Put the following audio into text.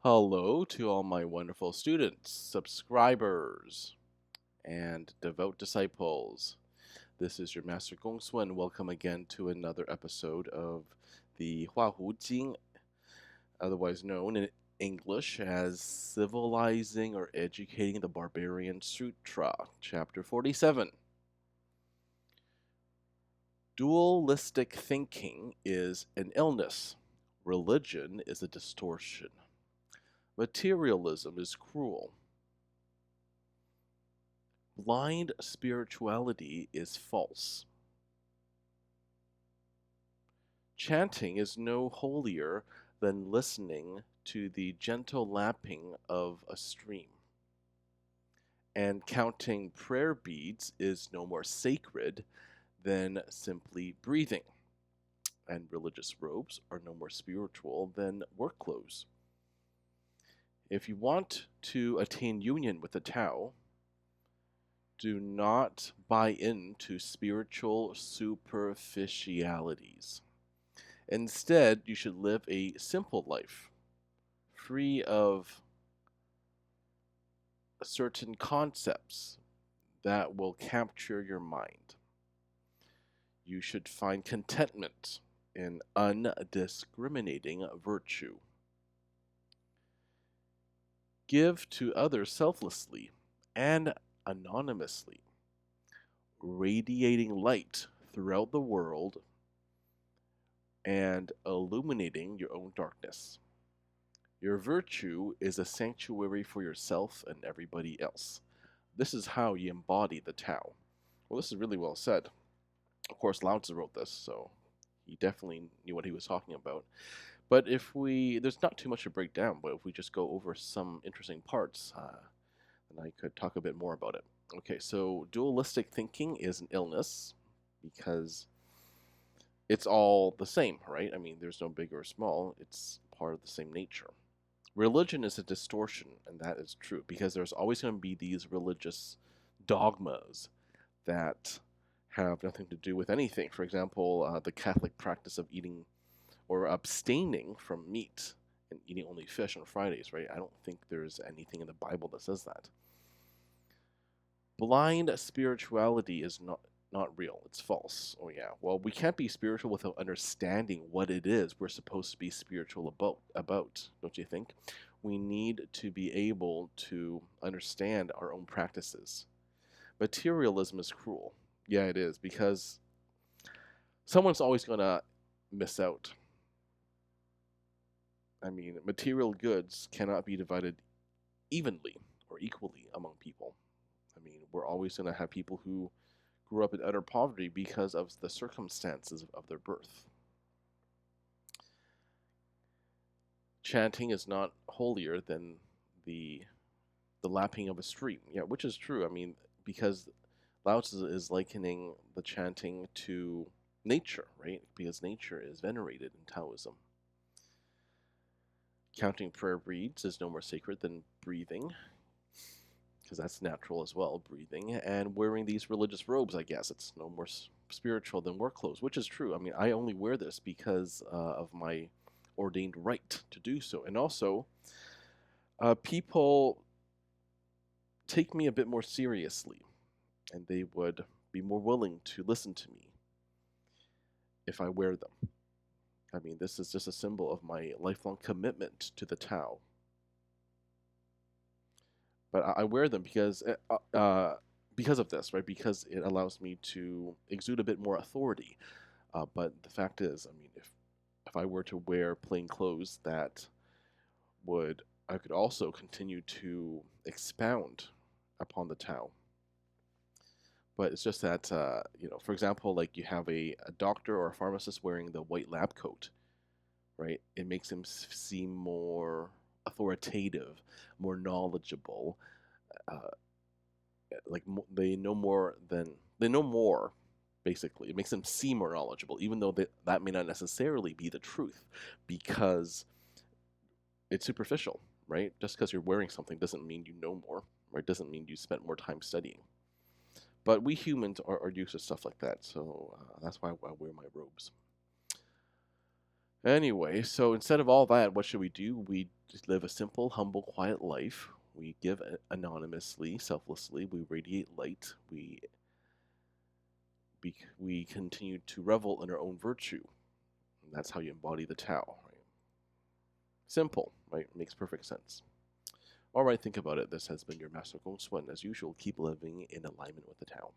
Hello to all my wonderful students, subscribers, and devout disciples. This is your Master GongSun. Welcome again to another episode of the Jing, otherwise known in English as Civilizing or Educating the Barbarian Sutra, Chapter 47. Dualistic thinking is an illness. Religion is a distortion. Materialism is cruel. Blind spirituality is false. Chanting is no holier than listening to the gentle lapping of a stream. And counting prayer beads is no more sacred than simply breathing. And religious robes are no more spiritual than work clothes. If you want to attain union with the Tao, do not buy into spiritual superficialities. Instead, you should live a simple life, free of certain concepts that will capture your mind. You should find contentment in undiscriminating virtue. Give to others selflessly and anonymously, radiating light throughout the world and illuminating your own darkness. Your virtue is a sanctuary for yourself and everybody else. This is how you embody the Tao. Well, this is really well said. Of course, Lao Tzu wrote this, so he definitely knew what he was talking about. But there's not too much to break down, but if we just go over some interesting parts, and I could talk a bit more about it. Okay, so dualistic thinking is an illness because it's all the same, right? I mean, there's no big or small, it's part of the same nature. Religion is a distortion, and that is true because there's always going to be these religious dogmas that have nothing to do with anything. For example, the Catholic practice of eating or abstaining from meat and eating only fish on Fridays, right? I don't think there's anything in the Bible that says that. Blind spirituality is not real. It's false. Oh yeah. Well, we can't be spiritual without understanding what it is we're supposed to be spiritual about, don't you think? We need to be able to understand our own practices. Materialism is cruel. Yeah, it is, because someone's always going to miss out. I mean, material goods cannot be divided evenly or equally among people. I mean, we're always going to have people who grew up in utter poverty because of the circumstances of their birth. Chanting is not holier than the lapping of a stream. Yeah, which is true. I mean, because Lao Tzu is likening the chanting to nature, right? Because nature is venerated in Taoism. Counting prayer beads is no more sacred than breathing, because that's natural as well, breathing. And wearing these religious robes, I guess, it's no more spiritual than work clothes, which is true. I mean, I only wear this because of my ordained right to do so. And also, people take me a bit more seriously, and they would be more willing to listen to me if I wear them. I mean, this is just a symbol of my lifelong commitment to the Tao. But I wear them because of this, right? Because it allows me to exude a bit more authority. But the fact is, I mean, if I were to wear plain clothes, I could also continue to expound upon the Tao. But it's just that, for example, like you have a doctor or a pharmacist wearing the white lab coat, right? It makes him seem more authoritative, more knowledgeable. Like they know more, basically. It makes them seem more knowledgeable, even though that may not necessarily be the truth, because it's superficial, right? Just because you're wearing something doesn't mean you know more, right? Doesn't mean you spent more time studying. But we humans are used to stuff like that, so that's why I wear my robes. Anyway, so instead of all that, what should we do? We just live a simple, humble, quiet life. We give anonymously, selflessly. We radiate light. We continue to revel in our own virtue. And that's how you embody the Tao. Right? Simple, right? Makes perfect sense. All right, think about it. This has been your Master GongSun. As usual, keep living in alignment with the Tao.